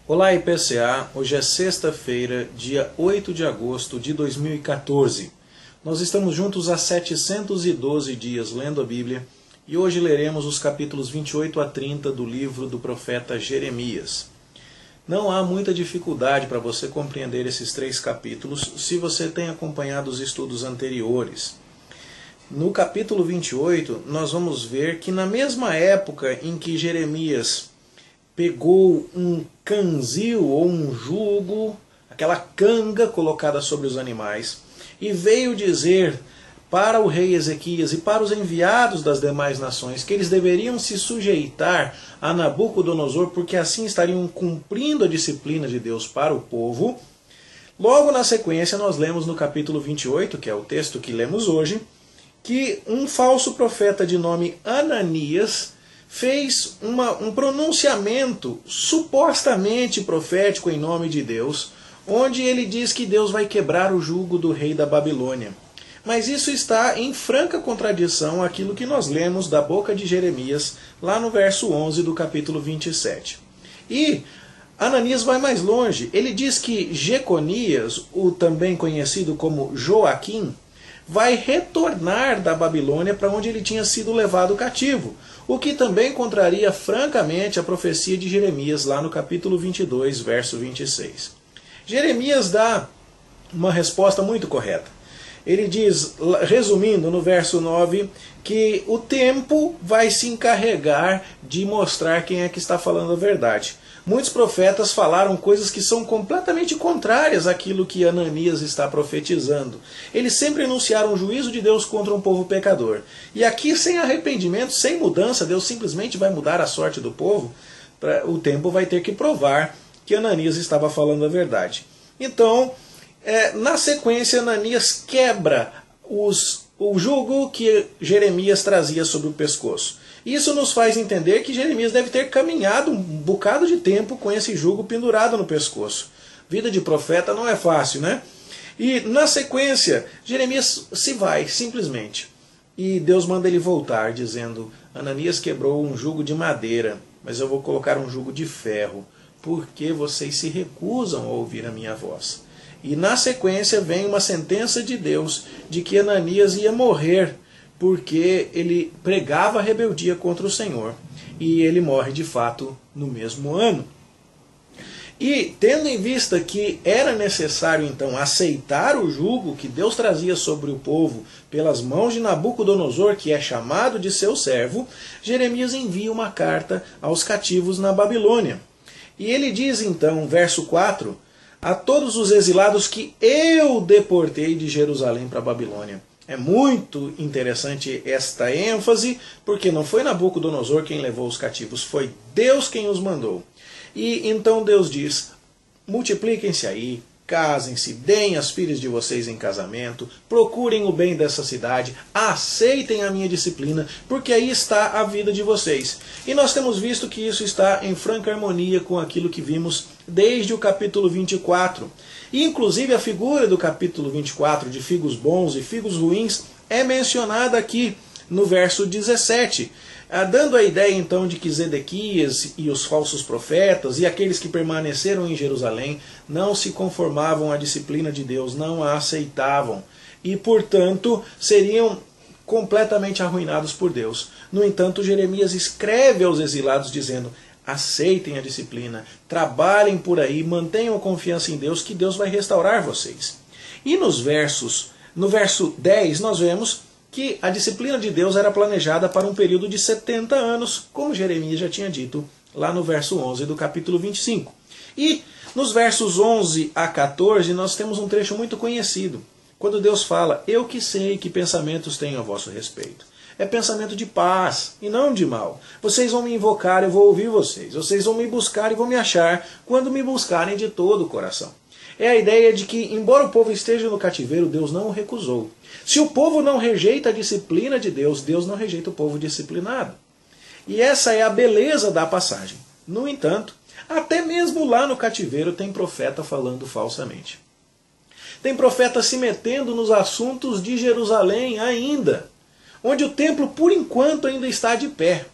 Olá IPCA, hoje é sexta-feira, dia 8 de agosto de 2014. Nós estamos juntos há 712 dias lendo a Bíblia e hoje leremos os capítulos 28 a 30 do livro do profeta Jeremias. Não há muita dificuldade para você compreender esses três capítulos se você tem acompanhado os estudos anteriores. No capítulo 28, nós vamos ver que na mesma época em que Jeremias pegou um canzil ou um jugo, aquela canga colocada sobre os animais, e veio dizer para o rei Ezequias e para os enviados das demais nações que eles deveriam se sujeitar a Nabucodonosor, porque assim estariam cumprindo a disciplina de Deus para o povo. Logo na sequência nós lemos no capítulo 28, que é o texto que lemos hoje, que um falso profeta de nome Ananias fez um pronunciamento supostamente profético em nome de Deus, onde ele diz que Deus vai quebrar o jugo do rei da Babilônia. Mas isso está em franca contradição àquilo que nós lemos da boca de Jeremias, lá no verso 11 do capítulo 27. E Ananias vai mais longe. Ele diz que Jeconias, o também conhecido como Joaquim, vai retornar da Babilônia para onde ele tinha sido levado cativo, o que também contraria francamente a profecia de Jeremias lá no capítulo 22, verso 26. Jeremias dá uma resposta muito correta. Ele diz, resumindo no verso 9, que o tempo vai se encarregar de mostrar quem é que está falando a verdade. Muitos profetas falaram coisas que são completamente contrárias àquilo que Ananias está profetizando. Eles sempre anunciaram o juízo de Deus contra um povo pecador. E aqui, sem arrependimento, sem mudança, Deus simplesmente vai mudar a sorte do povo. O tempo vai ter que provar que Ananias estava falando a verdade. Então, na sequência, Ananias quebra o jugo que Jeremias trazia sobre o pescoço. Isso nos faz entender que Jeremias deve ter caminhado um bocado de tempo com esse jugo pendurado no pescoço. Vida de profeta não é fácil, né? E na sequência, Jeremias se vai, simplesmente. E Deus manda ele voltar, dizendo, Ananias quebrou um jugo de madeira, mas eu vou colocar um jugo de ferro, porque vocês se recusam a ouvir a minha voz. E na sequência vem uma sentença de Deus de que Ananias ia morrer, porque ele pregava rebeldia contra o Senhor. E ele morre de fato no mesmo ano. E tendo em vista que era necessário então aceitar o jugo que Deus trazia sobre o povo pelas mãos de Nabucodonosor, que é chamado de seu servo, Jeremias envia uma carta aos cativos na Babilônia. E ele diz então, verso 4, a todos os exilados que eu deportei de Jerusalém para a Babilônia. É muito interessante esta ênfase, porque não foi Nabucodonosor quem levou os cativos, foi Deus quem os mandou. E então Deus diz, multipliquem-se aí, casem-se, deem as filhas de vocês em casamento, procurem o bem dessa cidade, aceitem a minha disciplina, porque aí está a vida de vocês. E nós temos visto que isso está em franca harmonia com aquilo que vimos desde o capítulo 24. E inclusive a figura do capítulo 24 de figos bons e figos ruins é mencionada aqui no verso 17, dando a ideia então de que Zedequias e os falsos profetas e aqueles que permaneceram em Jerusalém não se conformavam à disciplina de Deus, não a aceitavam e portanto seriam completamente arruinados por Deus. No entanto, Jeremias escreve aos exilados dizendo, aceitem a disciplina, trabalhem por aí, mantenham a confiança em Deus, que Deus vai restaurar vocês. E no verso 10, nós vemos que a disciplina de Deus era planejada para um período de 70 anos, como Jeremias já tinha dito lá no verso 11 do capítulo 25. E nos versos 11 a 14, nós temos um trecho muito conhecido, quando Deus fala, eu que sei que pensamentos tenho a vosso respeito. É pensamento de paz e não de mal. Vocês vão me invocar, eu vou ouvir vocês. Vocês vão me buscar e vão me achar quando me buscarem de todo o coração. É a ideia de que, embora o povo esteja no cativeiro, Deus não o recusou. Se o povo não rejeita a disciplina de Deus, Deus não rejeita o povo disciplinado. E essa é a beleza da passagem. No entanto, até mesmo lá no cativeiro tem profeta falando falsamente. Tem profeta se metendo nos assuntos de Jerusalém ainda, onde o templo, por enquanto, ainda está de pé.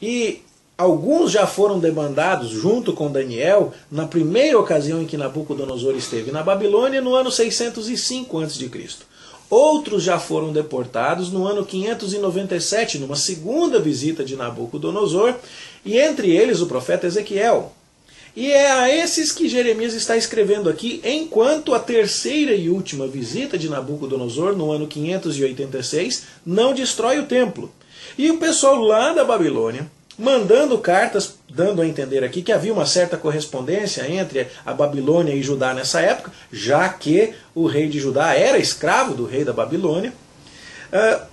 E Alguns já foram debandados junto com Daniel na primeira ocasião em que Nabucodonosor esteve na Babilônia, no ano 605 a.C. Outros já foram deportados no ano 597, numa segunda visita de Nabucodonosor, e entre eles o profeta Ezequiel. E é a esses que Jeremias está escrevendo aqui, enquanto a terceira e última visita de Nabucodonosor, no ano 586, não destrói o templo. E o pessoal lá da Babilônia, mandando cartas, dando a entender aqui que havia uma certa correspondência entre a Babilônia e Judá nessa época, já que o rei de Judá era escravo do rei da Babilônia.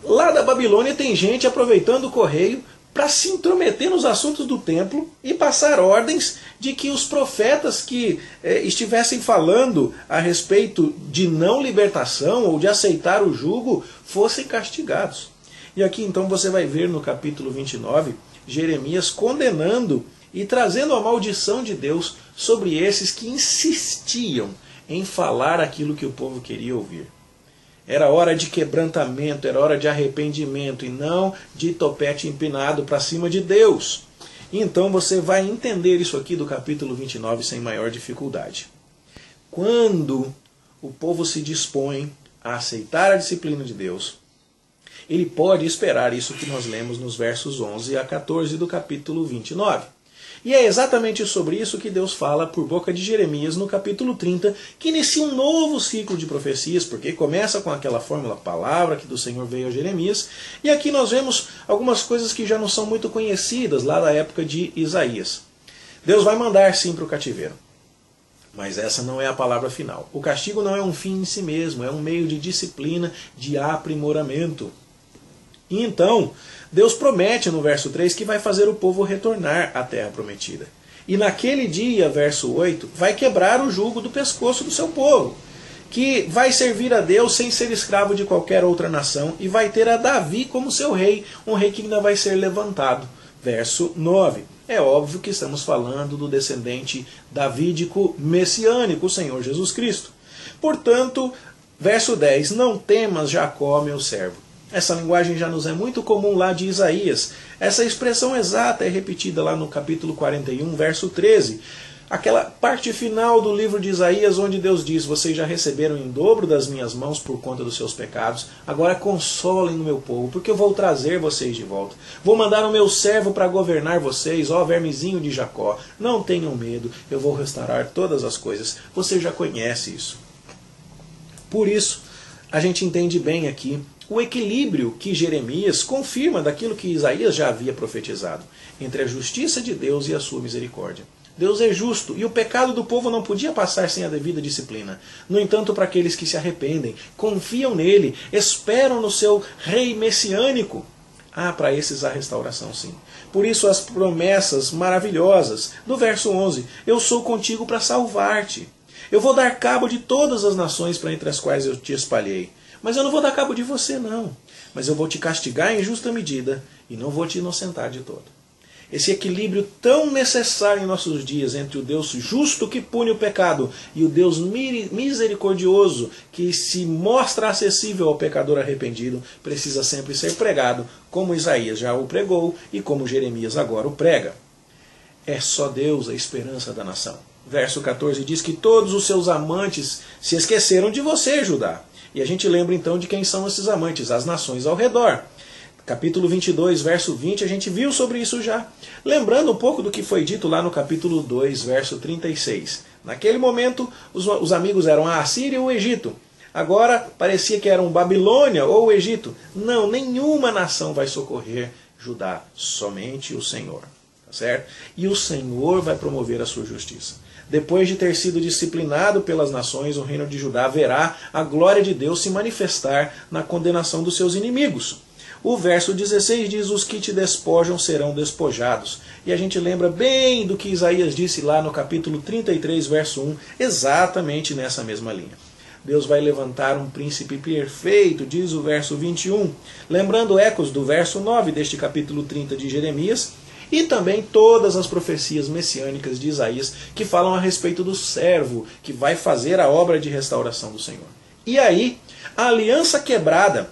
Lá da Babilônia tem gente aproveitando o correio para se intrometer nos assuntos do templo e passar ordens de que os profetas que estivessem falando a respeito de não libertação ou de aceitar o jugo fossem castigados. E aqui então você vai ver no capítulo 29, Jeremias condenando e trazendo a maldição de Deus sobre esses que insistiam em falar aquilo que o povo queria ouvir. Era hora de quebrantamento, era hora de arrependimento e não de topete empinado para cima de Deus. Então você vai entender isso aqui do capítulo 29 sem maior dificuldade. Quando o povo se dispõe a aceitar a disciplina de Deus, ele pode esperar isso que nós lemos nos versos 11 a 14 do capítulo 29. E é exatamente sobre isso que Deus fala por boca de Jeremias no capítulo 30, que inicia um novo ciclo de profecias, porque começa com aquela fórmula palavra que do Senhor veio a Jeremias, e aqui nós vemos algumas coisas que já não são muito conhecidas lá da época de Isaías. Deus vai mandar sim para o cativeiro, mas essa não é a palavra final. O castigo não é um fim em si mesmo, é um meio de disciplina, de aprimoramento. E então, Deus promete no verso 3 que vai fazer o povo retornar à terra prometida. E naquele dia, verso 8, vai quebrar o jugo do pescoço do seu povo, que vai servir a Deus sem ser escravo de qualquer outra nação, e vai ter a Davi como seu rei, um rei que ainda vai ser levantado. Verso 9. É óbvio que estamos falando do descendente davídico messiânico, o Senhor Jesus Cristo. Portanto, verso 10, não temas, Jacó, meu servo. Essa linguagem já nos é muito comum lá de Isaías. Essa expressão exata é repetida lá no capítulo 41, verso 13. Aquela parte final do livro de Isaías onde Deus diz: vocês já receberam em dobro das minhas mãos por conta dos seus pecados, agora consolem o meu povo, porque eu vou trazer vocês de volta. Vou mandar o meu servo para governar vocês, ó vermezinho de Jacó. Não tenham medo, eu vou restaurar todas as coisas. Você já conhece isso. Por isso, a gente entende bem aqui o equilíbrio que Jeremias confirma daquilo que Isaías já havia profetizado, entre a justiça de Deus e a sua misericórdia. Deus é justo e o pecado do povo não podia passar sem a devida disciplina. No entanto, para aqueles que se arrependem, confiam nele, esperam no seu rei messiânico, para esses há restauração sim. Por isso as promessas maravilhosas do verso 11, eu sou contigo para salvar-te. Eu vou dar cabo de todas as nações para entre as quais eu te espalhei. Mas eu não vou dar cabo de você, não. Mas eu vou te castigar em justa medida e não vou te inocentar de todo. Esse equilíbrio tão necessário em nossos dias entre o Deus justo que pune o pecado e o Deus misericordioso que se mostra acessível ao pecador arrependido precisa sempre ser pregado, como Isaías já o pregou e como Jeremias agora o prega. É só Deus a esperança da nação. Verso 14 diz que todos os seus amantes se esqueceram de você, Judá. E a gente lembra então de quem são esses amantes, as nações ao redor. Capítulo 22, verso 20, a gente viu sobre isso já. Lembrando um pouco do que foi dito lá no capítulo 2, verso 36. Naquele momento, os amigos eram a Assíria e o Egito. Agora, parecia que eram Babilônia ou o Egito. Não, nenhuma nação vai socorrer Judá, somente o Senhor. Tá certo? E o Senhor vai promover a sua justiça. Depois de ter sido disciplinado pelas nações, o reino de Judá verá a glória de Deus se manifestar na condenação dos seus inimigos. O verso 16 diz: os que te despojam serão despojados. E a gente lembra bem do que Isaías disse lá no capítulo 33, verso 1, exatamente nessa mesma linha. Deus vai levantar um príncipe perfeito, diz o verso 21, lembrando ecos do verso 9 deste capítulo 30 de Jeremias, e também todas as profecias messiânicas de Isaías que falam a respeito do servo que vai fazer a obra de restauração do Senhor. E aí, a aliança quebrada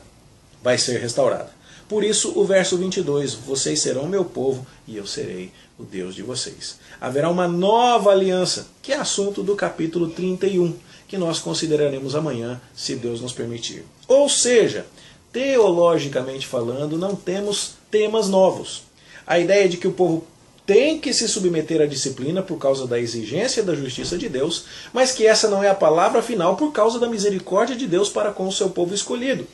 vai ser restaurada. Por isso o verso 22, vocês serão meu povo e eu serei o Deus de vocês. Haverá uma nova aliança, que é assunto do capítulo 31, que nós consideraremos amanhã, se Deus nos permitir. Ou seja, teologicamente falando, não temos temas novos. A ideia de que o povo tem que se submeter à disciplina por causa da exigência da justiça de Deus, mas que essa não é a palavra final por causa da misericórdia de Deus para com o seu povo escolhido.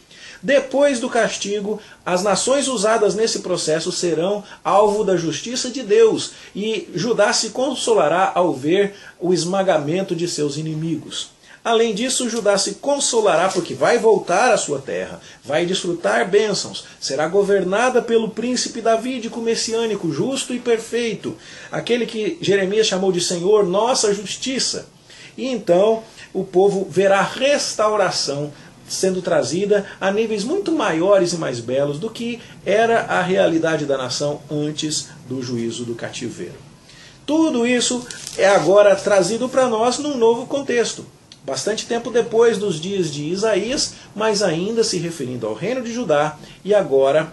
Depois do castigo, as nações usadas nesse processo serão alvo da justiça de Deus, e Judá se consolará ao ver o esmagamento de seus inimigos. Além disso, Judá se consolará porque vai voltar à sua terra, vai desfrutar bênçãos, será governada pelo príncipe davídico messiânico, justo e perfeito, aquele que Jeremias chamou de Senhor, nossa justiça. E então o povo verá restauração sendo trazida a níveis muito maiores e mais belos do que era a realidade da nação antes do juízo do cativeiro. Tudo isso é agora trazido para nós num novo contexto. Bastante tempo depois dos dias de Isaías, mas ainda se referindo ao reino de Judá, e agora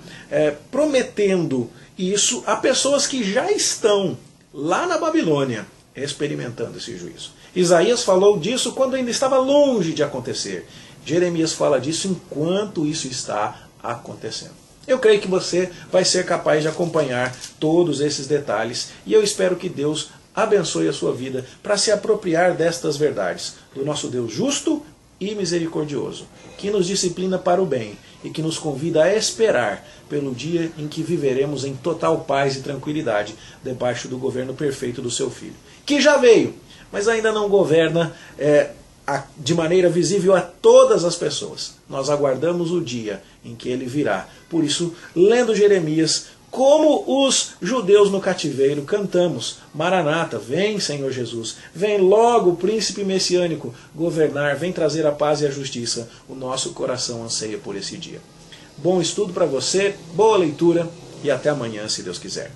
prometendo isso a pessoas que já estão lá na Babilônia experimentando esse juízo. Isaías falou disso quando ainda estava longe de acontecer. Jeremias fala disso enquanto isso está acontecendo. Eu creio que você vai ser capaz de acompanhar todos esses detalhes, e eu espero que Deus abençoe a sua vida para se apropriar destas verdades, do nosso Deus justo e misericordioso, que nos disciplina para o bem e que nos convida a esperar pelo dia em que viveremos em total paz e tranquilidade debaixo do governo perfeito do seu Filho, que já veio, mas ainda não governa de maneira visível a todas as pessoas. Nós aguardamos o dia em que ele virá. Por isso, lendo Jeremias, como os judeus no cativeiro, cantamos: Maranata, vem Senhor Jesus, vem logo o príncipe messiânico governar, vem trazer a paz e a justiça. O nosso coração anseia por esse dia. Bom estudo para você, boa leitura e até amanhã, se Deus quiser.